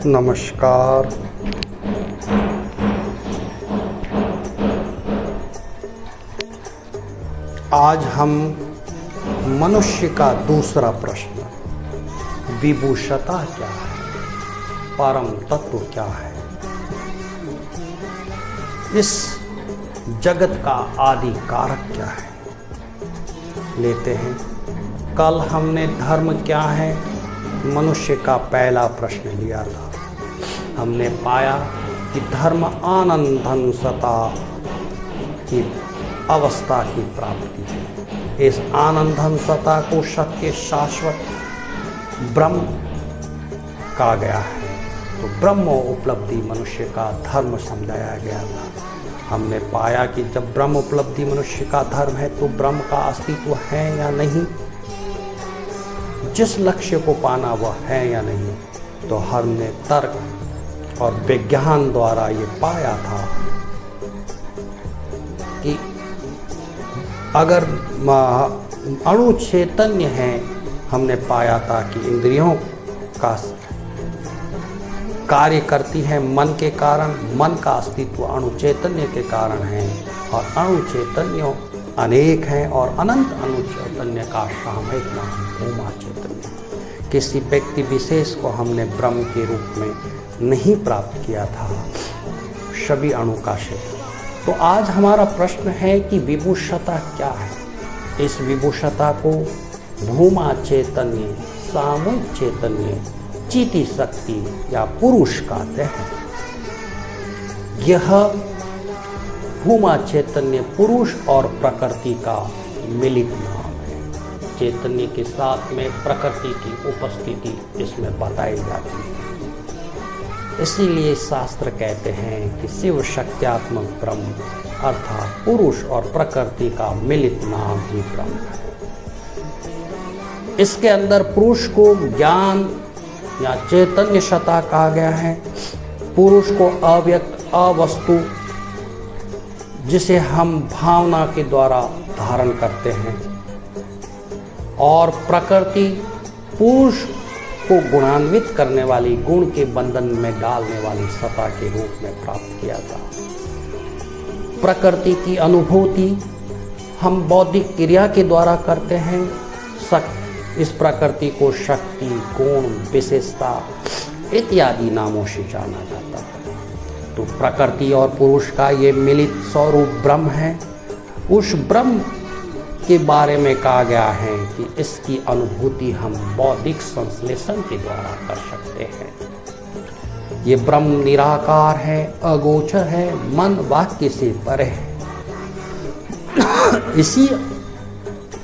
नमस्कार। आज हम मनुष्य का दूसरा प्रश्न, विभूषता क्या है, परम तत्व क्या है, इस जगत का आदि कारक क्या है, लेते हैं। कल हमने धर्म क्या है मनुष्य का पहला प्रश्न लिया था। हमने पाया कि धर्म आनंदन सता की अवस्था की प्राप्ति है। इस आनंदन सता को सत्य शाश्वत ब्रह्म कहा गया है। तो ब्रह्म उपलब्धि मनुष्य का धर्म समझाया गया था। हमने पाया कि जब ब्रह्म उपलब्धि मनुष्य का धर्म है तो ब्रह्म का अस्तित्व है या नहीं, जिस लक्ष्य को पाना वह है या नहीं। तो हमने तर्क और विज्ञान द्वारा ये पाया था कि अगर अणु चैतन्य है, हमने पाया था कि इंद्रियों का कार्य करती है मन के कारण, मन का अस्तित्व अणु चैतन्य के कारण है, और अणु चैतन्यों अनेक हैं और अनंत अणु चैतन्य का सामूहिक नाम भूमा चैतन्य। किसी व्यक्ति विशेष को हमने ब्रह्म के रूप में नहीं प्राप्त किया था, सभी अणु का क्षेत्र। तो आज हमारा प्रश्न है कि विभूषता क्या है। इस विभूषता को भूमा चैतन्य, सामूहिक चैतन्य, चिति शक्ति या पुरुष कहते हैं। यह भूमा चैतन्य पुरुष और प्रकृति का मिलित नाम है। चैतन्य के साथ में प्रकृति की उपस्थिति इसमें बताई जाती है। इसीलिए शास्त्र कहते हैं कि शिव शक्त्यात्मक ब्रह्म अर्थात पुरुष और प्रकृति का मिलित नाम ही ब्रह्म है। इसके अंदर पुरुष को ज्ञान या चैतन्य सत्ता कहा गया है, पुरुष को अव्यक्त अवस्तु जिसे हम भावना के द्वारा धारण करते हैं, और प्रकृति पुरुष को गुणान्वित करने वाली, गुण के बंधन में डालने वाली सत्ता के रूप में प्राप्त किया था। प्रकृति की अनुभूति हम बौद्धिक क्रिया के द्वारा करते हैं। इस प्रकृति को शक्ति, गुण, विशेषता इत्यादि नामों से जाना जाता है। तो प्रकृति और पुरुष का ये मिलित स्वरूप ब्रह्म है। उस ब्रह्म के बारे में कहा गया है कि इसकी अनुभूति हम बौद्धिक संश्लेषण के द्वारा कर सकते हैं। ये ब्रह्म निराकार है, अगोचर है, मन वाक्य से परे है। इसी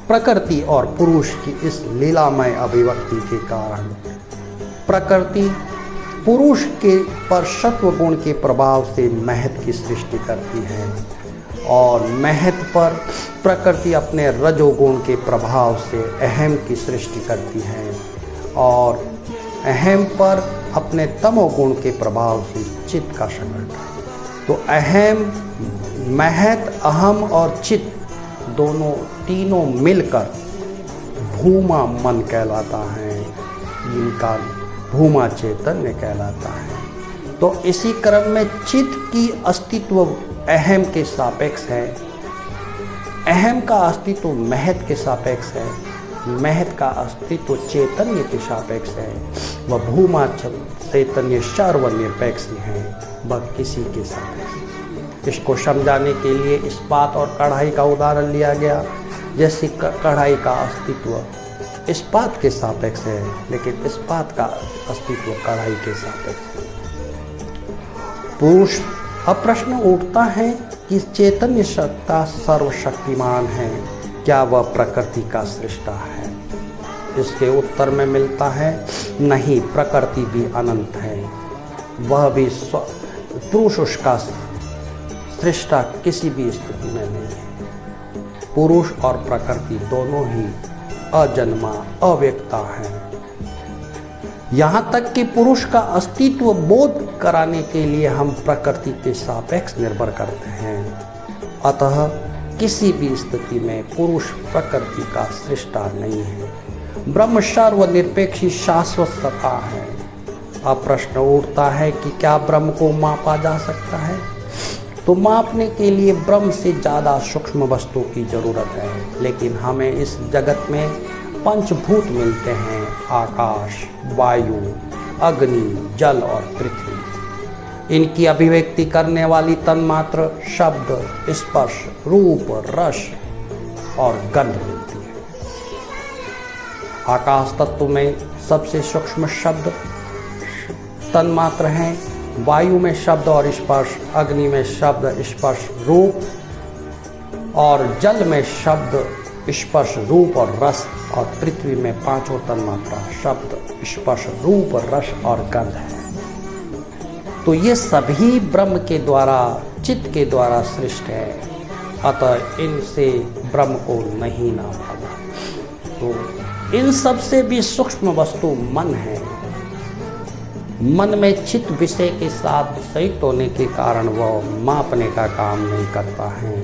प्रकृति और पुरुष की इस लीलामय अभिव्यक्ति के कारण प्रकृति पुरुष के पर सत्व गुण के प्रभाव से महत्व की सृष्टि करती है, और महत्व पर प्रकृति अपने रजोगुण के प्रभाव से अहम की सृष्टि करती है, और अहम पर अपने तमोगुण के प्रभाव से चित्त का संगठन। तो अहम, महत, अहम और चित्त दोनों तीनों मिलकर भूमा मन कहलाता है, इनका भूमा चैतन्य कहलाता है। तो इसी क्रम में चित्त की अस्तित्व अहम के सापेक्ष है, अहम का अस्तित्व महत के सापेक्ष है, महत का अस्तित्व चैतन्य के सापेक्ष है। वह भूमा चैतन्य सर्वनिरपेक्ष है, वह किसी के सापेक्ष। इसको समझाने के लिए इस्पात और कढ़ाई का उदाहरण लिया गया। जैसे कढ़ाई का अस्तित्व इस्पात के सापेक्ष है, लेकिन इस्पात का अस्तित्व कढ़ाई के सापेक्ष है। पुरुष अब प्रश्न उठता है कि चैतन्य सत्ता सर्वशक्तिमान है, क्या वह प्रकृति का सृष्टा है? इसके उत्तर में मिलता है नहीं, प्रकृति भी अनंत है, वह भी पुरुष उसका सृष्टा किसी भी स्थिति में नहीं है। पुरुष और प्रकृति दोनों ही अजन्मा अव्यक्ता है। यहाँ तक कि पुरुष का अस्तित्व बोध कराने के लिए हम प्रकृति के सापेक्ष निर्भर करते हैं। अतः किसी भी स्थिति में पुरुष प्रकृति का सृष्टा नहीं है। ब्रह्म सर्वनिरपेक्ष शाश्वत सत्ता है। अब प्रश्न उठता है कि क्या ब्रह्म को मापा जा सकता है? तो मापने के लिए ब्रह्म से ज़्यादा सूक्ष्म वस्तु की ज़रूरत है, लेकिन हमें इस जगत में पंचभूत मिलते हैं, आकाश, वायु, अग्नि, जल और पृथ्वी। इनकी अभिव्यक्ति करने वाली तन्मात्र शब्द, स्पर्श, रूप, रस और गंध मिलती है। आकाश तत्व में सबसे सूक्ष्म शब्द तन्मात्र हैं, वायु में शब्द और स्पर्श, अग्नि में शब्द, स्पर्श, रूप और जल में शब्द, स्पर्श, रूप और रस और पृथ्वी में पांचों तन्मात्रा शब्द, स्पर्श, रूप, रस और गंध है। तो ये सभी ब्रह्म के द्वारा, चित्त के द्वारा सृष्ट है, अतः इनसे ब्रह्म को नहीं नापा जा। तो इन सब से भी सूक्ष्म वस्तु मन है। मन में चित्त विषय के साथ संयुक्त होने के कारण वह मापने का काम नहीं करता है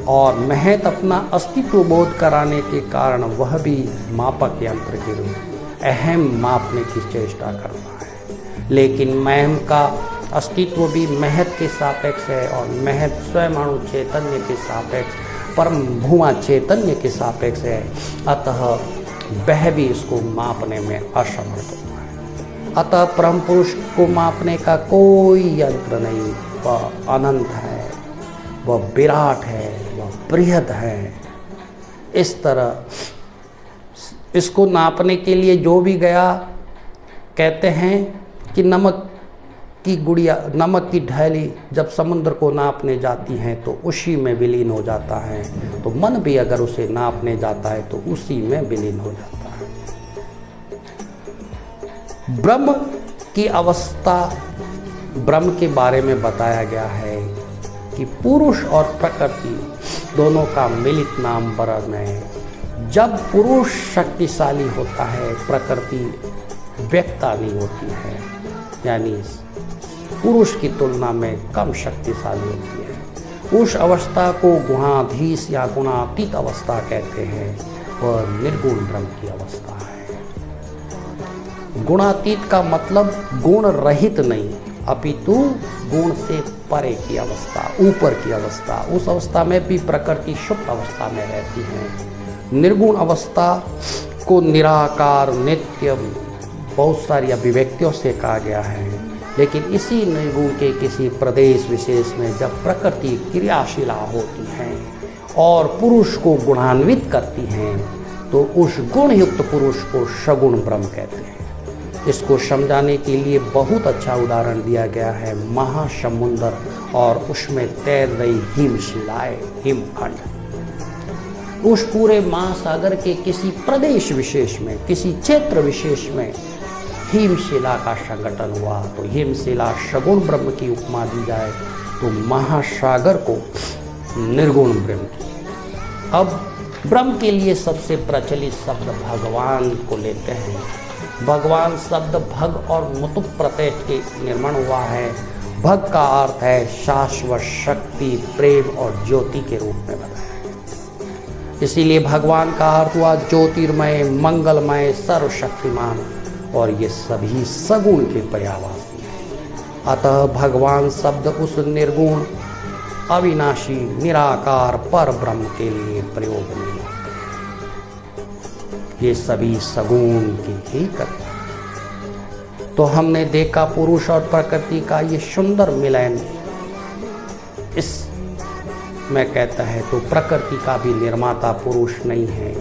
और महज अपना अस्तित्व बोध कराने के कारण वह भी मापक यंत्र के रूप अहम मापने की चेष्टा करता है। लेकिन महम का अस्तित्व भी महत के सापेक्ष है और महत स्वयं अणु चैतन्य के सापेक्ष, परम भूमा चैतन्य के सापेक्ष है, अतः वह भी इसको मापने में असमर्थ होता है। अतः परम पुरुष को मापने का कोई यंत्र नहीं, वह अनंत है, वह विराट है, वह बृहद है। इस तरह इसको नापने के लिए जो भी गया, कहते हैं कि नमक की गुड़िया, नमक की ढैली जब समुद्र को नापने जाती हैं तो उसी में विलीन हो जाता है। तो मन भी अगर उसे नापने जाता है तो उसी में विलीन हो जाता है। ब्रह्म की अवस्था, ब्रह्म के बारे में बताया गया है कि पुरुष और प्रकृति दोनों का मिलित नाम ब्रह्म है। जब पुरुष शक्तिशाली होता है, प्रकृति व्यक्तानी होती है, यानी पुरुष की तुलना में कम शक्तिशाली होती है। उस अवस्था को गुणाधीश या गुणातीत अवस्था कहते हैं। वह निर्गुण ब्रह्म की अवस्था है। गुणातीत का मतलब गुण रहित नहीं, अपितु गुण से परे की अवस्था, ऊपर की अवस्था। उस अवस्था में भी प्रकृति शुद्ध अवस्था में रहती है। निर्गुण अवस्था को निराकार, नित्य, बहुत सारी अभिव्यक्तियों से कहा गया है। लेकिन इसी निर्गुण के किसी प्रदेश विशेष में जब प्रकृति क्रियाशीला होती है और पुरुष को गुणान्वित करती हैं, तो उस गुणयुक्त पुरुष को सगुण ब्रह्म कहते हैं। इसको समझाने के लिए बहुत अच्छा उदाहरण दिया गया है महासमुंदर और उसमें तैर रही हिमशिलाएं, हिमखंड। उस पूरे महासागर के किसी प्रदेश विशेष में, किसी क्षेत्र विशेष में हिमशिला का संगठन हुआ, तो हिमशिला सगुण ब्रह्म की उपमा दी जाए तो महासागर को निर्गुण ब्रह्म की। अब ब्रह्म के लिए सबसे प्रचलित शब्द भगवान को लेते हैं। भगवान शब्द भग और मुतुप प्रत्यय के निर्माण हुआ है। भग का अर्थ है शाश्वत शक्ति, प्रेम और ज्योति के रूप में बताया। इसीलिए भगवान का अर्थ हुआ ज्योतिर्मय, मंगलमय, सर्वशक्तिमान, और ये सभी सगुण के पर्यायवाची हैं। अतः भगवान शब्द उस निर्गुण, अविनाशी, निराकार पर ब्रह्म के लिए प्रयोग नहीं होते हैं। ये सभी सगुण की ही करते हैं। तो हमने देखा पुरुष और प्रकृति का ये सुंदर मिलन। इस में कहता है तो प्रकृति का भी निर्माता पुरुष नहीं है।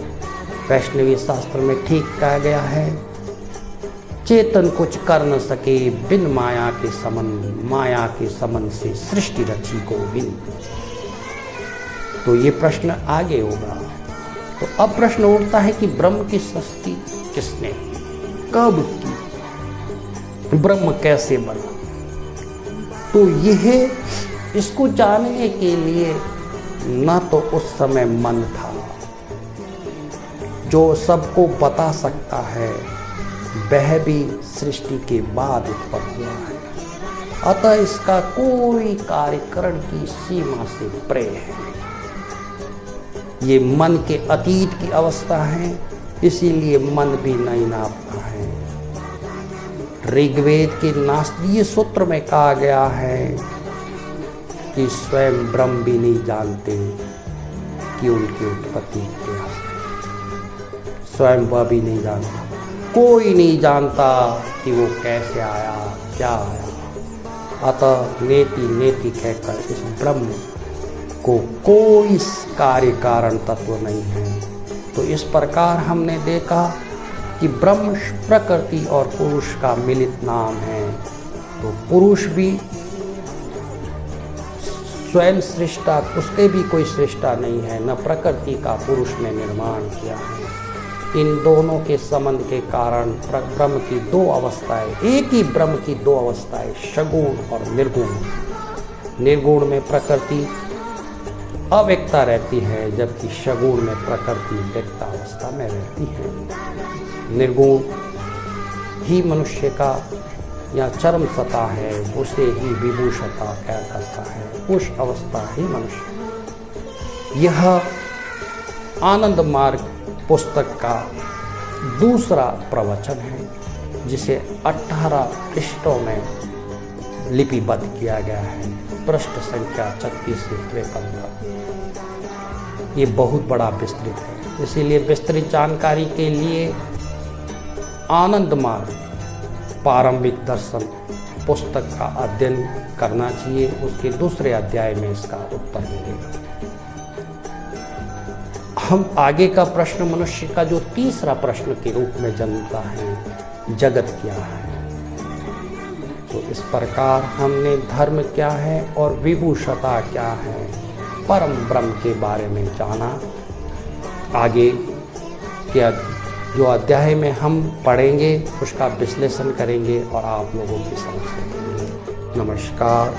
वैष्णवी शास्त्र में ठीक कहा गया है, चेतन कुछ कर न सके बिन माया के समन, माया के समन से सृष्टि रची को बिन। तो ये प्रश्न आगे होगा। तो अब प्रश्न उठता है कि ब्रह्म की सृष्टि किसने की, कब की, ब्रह्म कैसे बना। तो यह इसको जानने के लिए न तो उस समय मन था जो सबको बता सकता है, वह भी सृष्टि के बाद उत्पन्न हुआ है। अतः इसका कोई कार्यकरण की सीमा से परे है। ये मन के अतीत की अवस्था है, इसीलिए मन भी नहीं नापता है। ऋग्वेद के नास्तीय सूत्र में कहा गया है कि स्वयं ब्रह्म भी नहीं जानते कि उनकी उत्पत्ति क्या है। स्वयं वह भी नहीं जानता, कोई नहीं जानता कि वो कैसे आया, क्या आया। अतः नेति नेति कहकर इस ब्रह्म को कोई कार्य कारण तत्व नहीं है। तो इस प्रकार हमने देखा कि ब्रह्म प्रकृति और पुरुष का मिलित नाम है। तो पुरुष भी स्वयं सृष्टा, उसके भी कोई सृष्टा नहीं है, न प्रकृति का पुरुष ने निर्माण किया है। इन दोनों के संबंध के कारण ब्रह्म की दो अवस्थाएं, एक ही ब्रह्म की दो अवस्थाएं, सगुण और निर्गुण। निर्गुण में प्रकृति अव्यक्ता रहती है, जबकि सगुण में प्रकृति व्यक्ता अवस्था में रहती है। निर्गुण ही मनुष्य का या चरम सत्ता है, उसे ही विभूषता क्या करता है, उस अवस्था ही मनुष्य। यह आनंद मार्ग पुस्तक का दूसरा प्रवचन है, जिसे 18 पृष्ठों में लिपिबद्ध किया गया है, पृष्ठ संख्या 36 से 53 तक। ये बहुत बड़ा विस्तृत है, इसीलिए विस्तृत जानकारी के लिए आनंद मार्ग पारंभिक दर्शन पुस्तक का अध्ययन करना चाहिए। उसके दूसरे अध्याय में इसका उत्तर मिलेगा। हम आगे का प्रश्न मनुष्य का जो तीसरा प्रश्न के रूप में जन्मता है, जगत क्या है। तो इस प्रकार हमने धर्म क्या है और विभूषता क्या है, परम ब्रह्म के बारे में जाना। आगे क्या जो अध्याय में हम पढ़ेंगे उसका विश्लेषण करेंगे और आप लोगों की समझ सकेंगे। नमस्कार।